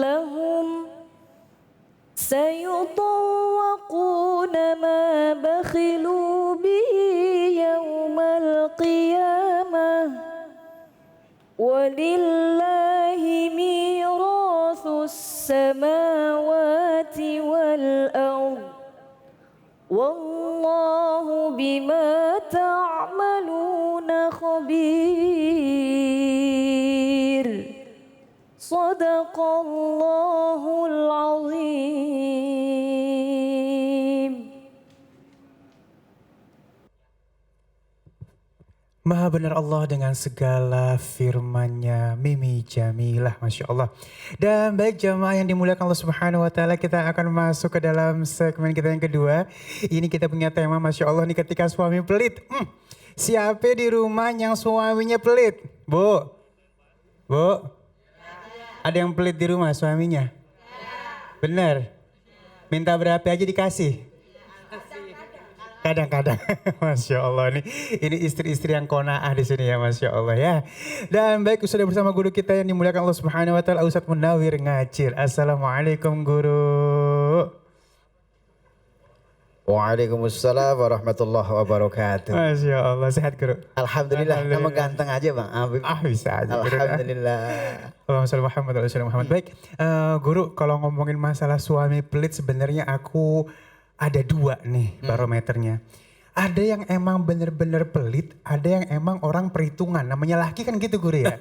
لهم سيطوقون ما بخلوا به يوم القيامة ولله ميراث السماوات والأرض والله بما تعملون خبير صدق الله العظيم. Maha benar Allah dengan segala firman-Nya, Mimi Jamilah, Masya Allah. Dan baik jamaah yang dimuliakan Allah Subhanahu Wa Taala, kita akan masuk ke dalam segmen kita yang kedua. Ini kita punya tema, Masya Allah nih, ketika suami pelit. Siapa di rumah yang suaminya pelit? Bu? Bu? Ada yang pelit di rumah suaminya? Benar? Minta berapa aja dikasih? Kadang-kadang, Masya Allah ini istri-istri yang qanaah di sini ya, Masya Allah ya. Dan baik, sudah bersama guru kita yang dimuliakan Allah Subhanahu Wa Taala, Ustadz Munawir Ngacir. Assalamualaikum guru. Waalaikumsalam warahmatullahi wabarakatuh. Masya Allah, sehat guru. Alhamdulillah, kamu ganteng aja Bang Habib. Bisa aja guru. Alhamdulillah. Allahumma sholli Muhammad wa ala Muhammad. Baik, guru, kalau ngomongin masalah suami pelit, sebenarnya aku ada dua nih barometernya. Ada yang emang bener-bener pelit, ada yang emang orang perhitungan. Namanya laki kan gitu guru ya.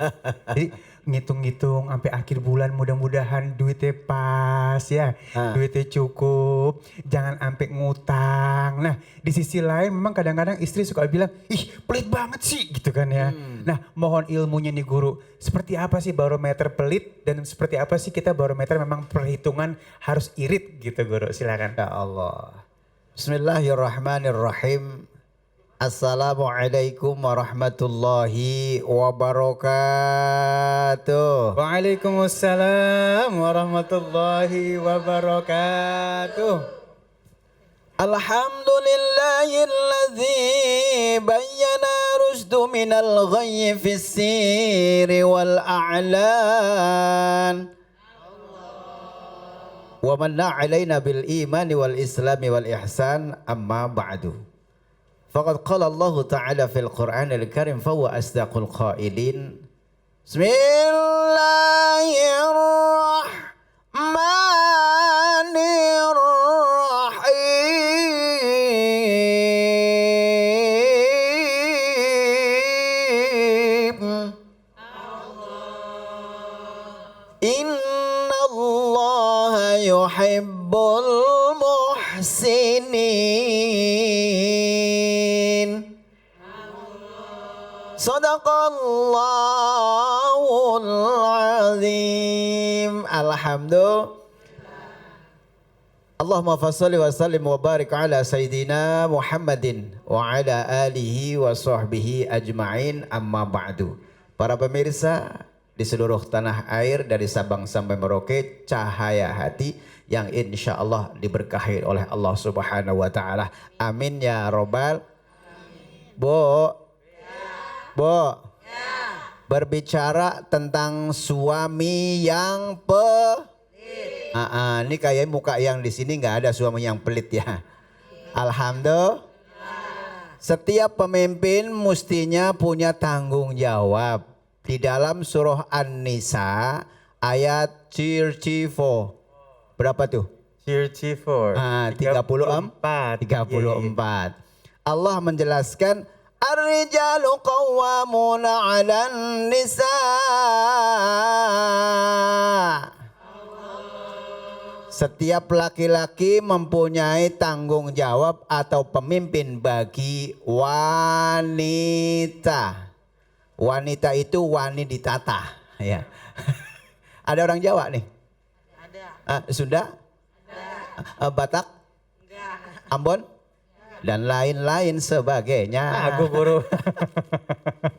Jadi ngitung-ngitung sampai akhir bulan, mudah-mudahan duitnya pas ya. Duitnya cukup, jangan sampai ngutang. Nah di sisi lain memang kadang-kadang istri suka bilang, ih pelit banget sih gitu kan ya. Nah mohon ilmunya nih guru, seperti apa sih barometer pelit dan seperti apa sih kita barometer memang perhitungan harus irit gitu guru, silakan. Ya Allah. Bismillahirrahmanirrahim. Assalamualaikum warahmatullahi wabarakatuh. Waalaikumsalam warahmatullahi wabarakatuh. Alhamdulillahilladzi bayyana rusdu minal ghayyi fis siri wal a'lan. Wa manna alaina bil imani wal islami wal ihsan amma ba'du. Faqad qala Allah Ta'ala fil Qur'anil Karim fa huwa asdaqul qailin. Bismillahirrahmanirrahim. Innallaha yuhibbul muhsinin. Sadaqallahul azim. Alhamdulillah. Allahumma fassalli wa sallim wa barik ala sayyidina Muhammadin wa ala alihi wa sahbihi ajma'in amma ba'du. Para pemirsa di seluruh tanah air dari Sabang sampai Merauke, cahaya hati yang insya Allah diberkahi oleh Allah Subhanahu Wa Taala. Amin ya robbal. Bu, Bu, berbicara tentang suami yang ini kayak muka yang di sini nggak ada suami yang pelit ya. Alhamdulillah. Setiap pemimpin mestinya punya tanggung jawab. Di dalam surah An-Nisa ayat 34. Berapa tuh? 34. 34. Allah menjelaskan Ar-rijalu qawwamuna 'alan nisa. Setiap laki-laki mempunyai tanggung jawab atau pemimpin bagi wanita. Wanita itu wani ditata, ya. Ada orang Jawa nih? Ada. Sunda? Ada. Batak? Enggak. Ambon? Dan lain-lain sebagainya. Aku guru.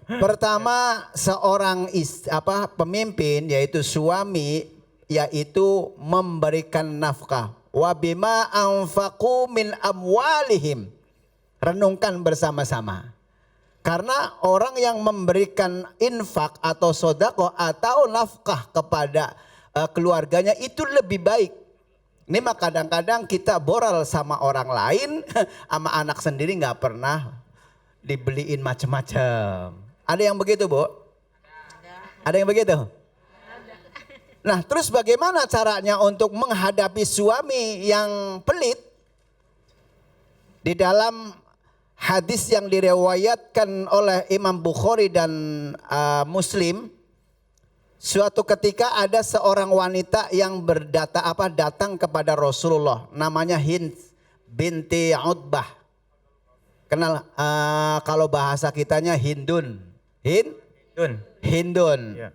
Pertama, seorang pemimpin yaitu suami yaitu memberikan nafkah. Wa bima anfaqu min amwalihim. Renungkan bersama-sama. Karena orang yang memberikan infak atau sodako atau nafkah kepada keluarganya itu lebih baik. Ini mah kadang-kadang kita boral sama orang lain, sama anak sendiri nggak pernah dibeliin macam-macam. Ada yang begitu, Bu? Ada yang begitu? Nah, terus bagaimana caranya untuk menghadapi suami yang pelit? Di dalam hadis yang diriwayatkan oleh Imam Bukhari dan Muslim, suatu ketika ada seorang wanita yang datang kepada Rasulullah, namanya Hind binti Utbah. Kenal kalau bahasa kitanya Hindun. Hindun. Ya.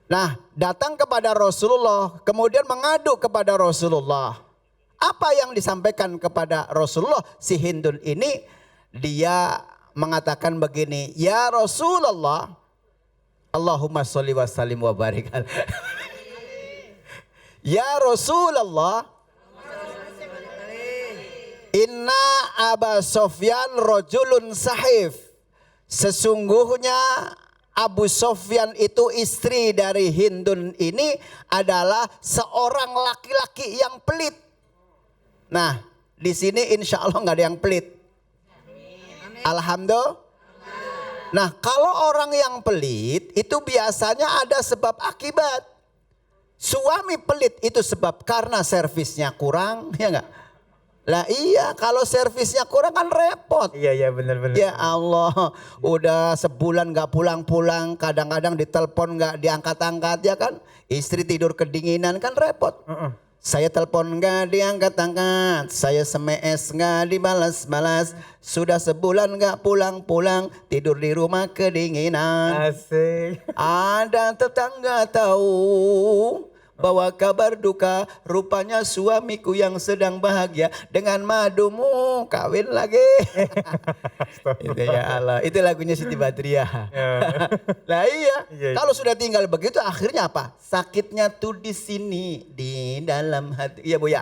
Nah, datang kepada Rasulullah, kemudian mengadu kepada Rasulullah. Apa yang disampaikan kepada Rasulullah? Si Hindun ini dia mengatakan begini, "Ya Rasulullah, Allahumma sholli wa sallim wa barik." Ya Rasulullah, inna Aba Sofyan rajulun sahif. Sesungguhnya Abu Sofyan itu istri dari Hindun ini adalah seorang laki-laki yang pelit. Nah, di sini insya Allah nggak ada yang pelit. Alhamdulillah. Nah, kalau orang yang pelit itu biasanya ada sebab akibat. Suami pelit itu sebab karena servisnya kurang, ya enggak? Lah iya, kalau servisnya kurang kan repot. Iya benar-benar. Ya Allah, udah sebulan nggak pulang-pulang, kadang-kadang ditelepon nggak diangkat-angkat ya kan? Istri tidur kedinginan kan repot. Saya telepon nggak diangkat-angkat, saya SMS nggak dibalas-balas, sudah sebulan nggak pulang-pulang, tidur di rumah kedinginan. Asik. Ada tetangga tahu bawa kabar duka, rupanya suamiku yang sedang bahagia dengan madumu kawin lagi. Itu ya Allah, itu lagunya Siti Badriah. Lah iya, kalau sudah tinggal begitu akhirnya apa? Sakitnya tuh di sini, di dalam hati. Iya Bu ya.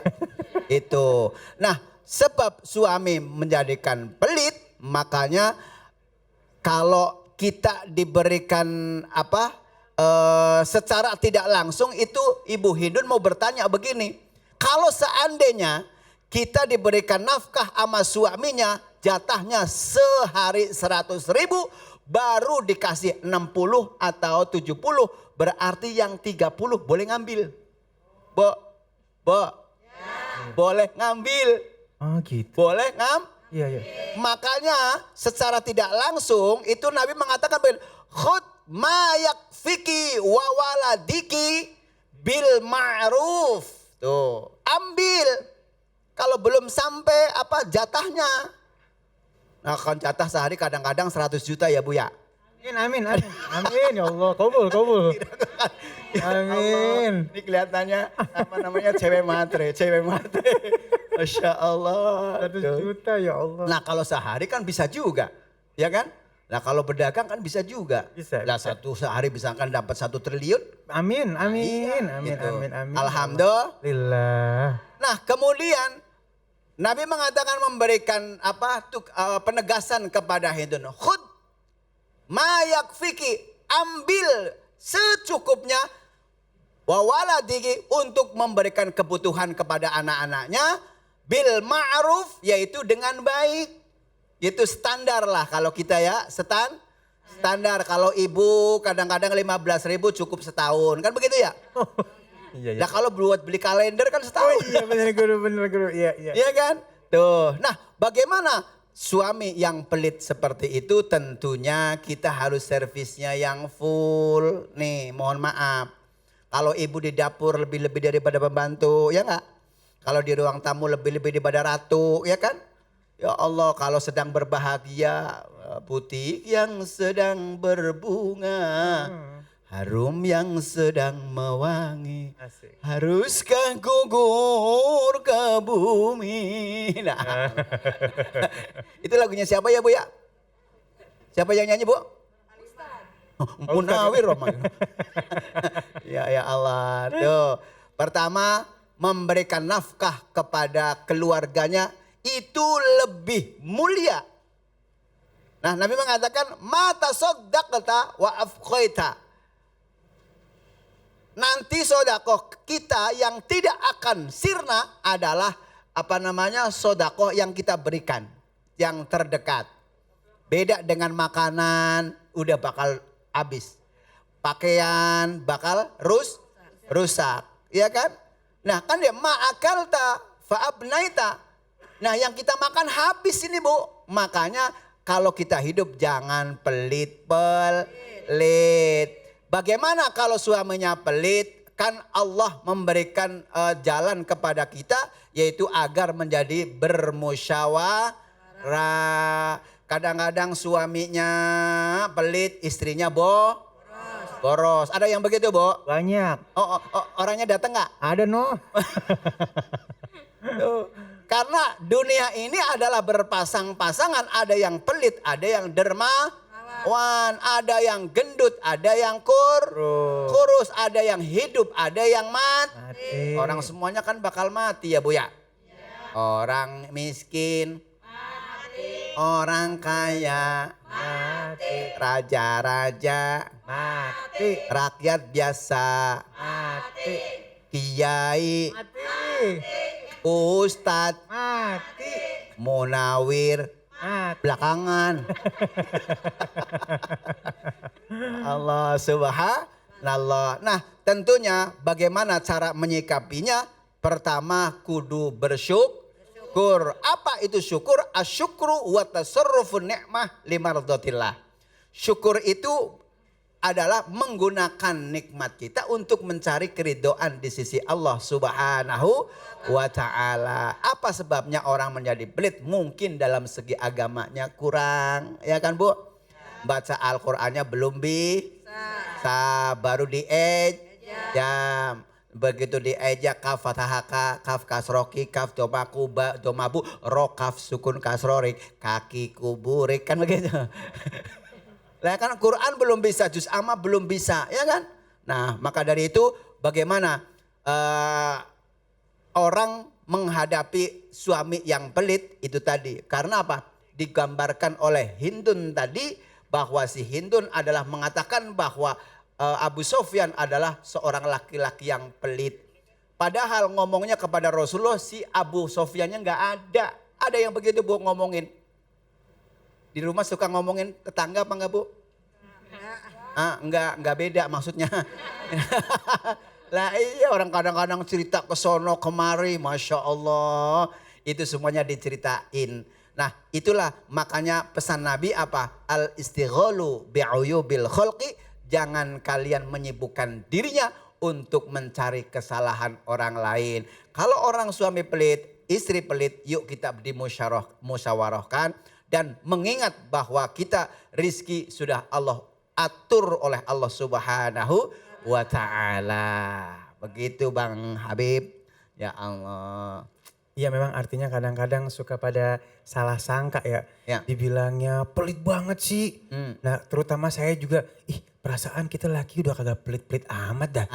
Itu. Nah, sebab suami menjadikan pelit, makanya kalau kita diberikan secara tidak langsung itu Ibu Hindun mau bertanya begini. Kalau seandainya kita diberikan nafkah sama suaminya, jatahnya sehari 100.000, baru dikasih 60 atau 70, berarti yang 30 boleh ngambil. Bo, boleh ngambil. Oh gitu. Boleh Iya. Makanya secara tidak langsung itu Nabi mengatakan khud ma yakfiki wa waladiki bil ma'ruf. Tuh, ambil. Kalau belum sampai jatahnya. Nah, kan jatah sehari kadang-kadang 100 juta ya Bu ya. Amin ya Allah, kabul. Amin. Ini kelihatannya cewek matre. Masya Allah. 100 juta ya Allah. Nah, kalau sehari kan bisa juga, ya kan? Nah, kalau berdagang kan bisa juga. Bisa. Satu sehari bisa kan dapat 1 triliun. Amin. Gitu. Amin. Alhamdulillah. Nah, kemudian Nabi mengatakan memberikan penegasan kepada Hindun. Khud ma yakfiki, ambil secukupnya wa waladiki, untuk memberikan kebutuhan kepada anak-anaknya bil ma'ruf, yaitu dengan baik. Itu standar lah kalau kita ya, standar. Kalau ibu kadang-kadang 15.000 cukup setahun, kan begitu ya? Iya. Nah kalau buat beli kalender kan setahun. Iya benar guru. Iya. Iya kan? Tuh. Nah, bagaimana suami yang pelit seperti itu? Tentunya kita harus servisnya yang full. Nih, mohon maaf. Kalau ibu di dapur lebih-lebih daripada pembantu, ya enggak? Kalau di ruang tamu lebih-lebih daripada ratu, ya kan? Ya Allah, kalau sedang berbahagia, butik yang sedang berbunga, harum yang sedang mewangi. Asik. Haruskah gugur ke bumi? Nah, itu lagunya siapa ya Bu ya? Siapa yang nyanyi Bu? Munawir Roman. Ya Allah. Tuh. Pertama, memberikan nafkah kepada keluarganya itu lebih mulia. Nah, Nabi mengatakan mata soddaqta wa afqaita. nanti sodakoh kita yang tidak akan sirna adalah sodakoh yang kita berikan, yang terdekat. Beda dengan makanan, udah bakal habis. Pakaian bakal rusak, ya kan? Nah kan dia ma'akalta fa'abnaita. Nah yang kita makan habis ini Bu. Makanya kalau kita hidup jangan pelit. Bagaimana kalau suaminya pelit? Kan Allah memberikan jalan kepada kita yaitu agar menjadi bermusyawarah. Kadang-kadang suaminya pelit, istrinya boros. Ada yang begitu, Bo? Banyak. Oh, orangnya datang nggak? Ada no. Tuh. Karena dunia ini adalah berpasang-pasangan. Ada yang pelit, ada yang dermawan, ada yang gendut, ada yang kurus, ada yang hidup, ada yang mati. Orang semuanya kan bakal mati ya Bu ya. Orang miskin, orang kaya, mati. Raja-raja, mati. Rakyat biasa, mati. Kiai, mati. Ustadz, mati. Munawir, mati. Belakangan. Allah subhanallah. Nah tentunya bagaimana cara menyikapinya? Pertama kudu bersyukur. Apa itu syukur? Asyukru wa tasarrufun ni'mah limardatillah. Syukur itu adalah menggunakan nikmat kita untuk mencari keridhaan di sisi Allah Subhanahu wa taala. Apa sebabnya orang menjadi pelit? Mungkin dalam segi agamanya kurang, ya kan Bu? Baca Al-Qur'annya belum bisa, baru diejam. Begitu diejak kaf fathahaka, kaf kasroki, kaf domaku, domabu, ro kaf sukun kasrorik, kaki kuburik, kan begitu. Lah kan Quran belum bisa, juz amma belum bisa, ya kan? Nah maka dari itu bagaimana orang menghadapi suami yang pelit itu tadi. Karena apa? Digambarkan oleh Hindun tadi bahwa si Hindun adalah mengatakan bahwa Abu Sofyan adalah seorang laki-laki yang pelit. Padahal ngomongnya kepada Rasulullah si Abu Sofyannya nggak ada. Ada yang begitu Bu ngomongin. Di rumah suka ngomongin tetangga apa enggak Bu? Enggak beda maksudnya. Lah iya orang kadang-kadang cerita ke sono kemari, Masya Allah. Itu semuanya diceritain. Nah itulah makanya pesan Nabi apa? Al-istighalu bi'uyubil khalqi. Jangan kalian menyibukkan dirinya untuk mencari kesalahan orang lain. Kalau orang suami pelit, istri pelit, yuk kita dimusyawarahkan. Dan mengingat bahwa kita rizki sudah Allah atur oleh Allah Subhanahu wa ta'ala. Begitu Bang Habib. Ya Allah. Iya memang artinya kadang-kadang suka pada salah sangka ya. Dibilangnya pelit banget sih. Nah terutama saya juga, perasaan kita laki udah kagak pelit-pelit amat dah.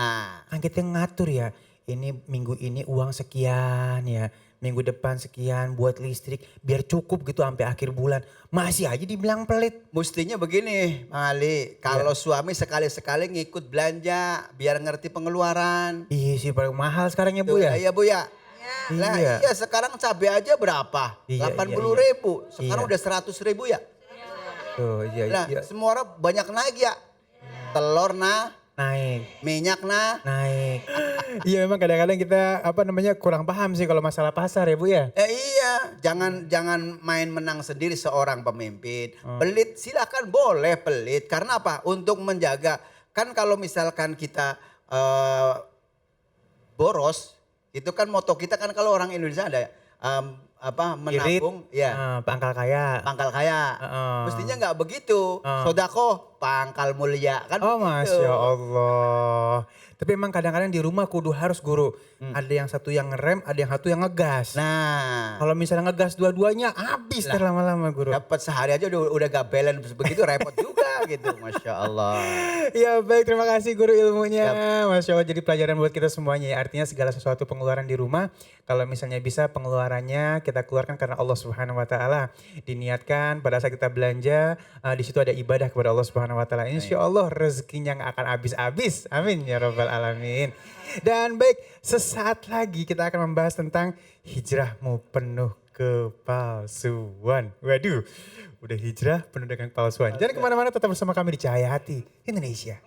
Kan kita ngatur ya, ini minggu ini uang sekian ya. Minggu depan sekian buat listrik biar cukup gitu sampai akhir bulan. Masih aja dibilang pelit. Mestinya begini Bang Ali, kalau suami sekali-sekali ngikut belanja biar ngerti pengeluaran. Iya sih paling mahal sekarang ya Bu ya. Iya Bu ya. Nah iya sekarang cabai aja berapa? 80.000. Sekarang udah 100.000 ya. Tuh, nah semua orang banyak naik ya. Telur naik. Minyak naik. Iya memang kadang-kadang kita kurang paham sih kalau masalah pasar ya Bu ya. Iya, jangan main menang sendiri seorang pemimpin. Pelit silakan boleh pelit. Karena apa? Untuk menjaga. Kan kalau misalkan kita boros, itu kan moto kita kan kalau orang Indonesia ada menabung ya pangkal kaya. Mestinya nggak begitu. Sodako pangkal mulia kan. Oh Masya Allah. Tapi emang kadang-kadang di rumah kudu harus guru. Ada yang satu yang ngerem, ada yang satu yang ngegas. Nah kalau misalnya ngegas dua-duanya habis lama-lama guru. Dapat sehari aja udah gak balance begitu repot juga. gitu. Masya Allah. Ya baik, terima kasih guru ilmunya. Masya Allah, jadi pelajaran buat kita semuanya ya. Artinya segala sesuatu pengeluaran di rumah, kalau misalnya bisa pengeluarannya kita keluarkan karena Allah Subhanahu Wa Taala. Diniatkan pada saat kita belanja, di situ ada ibadah kepada Allah Subhanahu Wa Taala. Insya Allah rezekinya nggak akan habis-habis. Amin ya Rabbal Alamin. Dan baik, sesaat lagi kita akan membahas tentang hijrahmu penuh kepalsuan. Waduh, udah hijrah penuh dengan kepalsuan. Jangan kemana-mana, tetap bersama kami di Cahaya Hati Indonesia.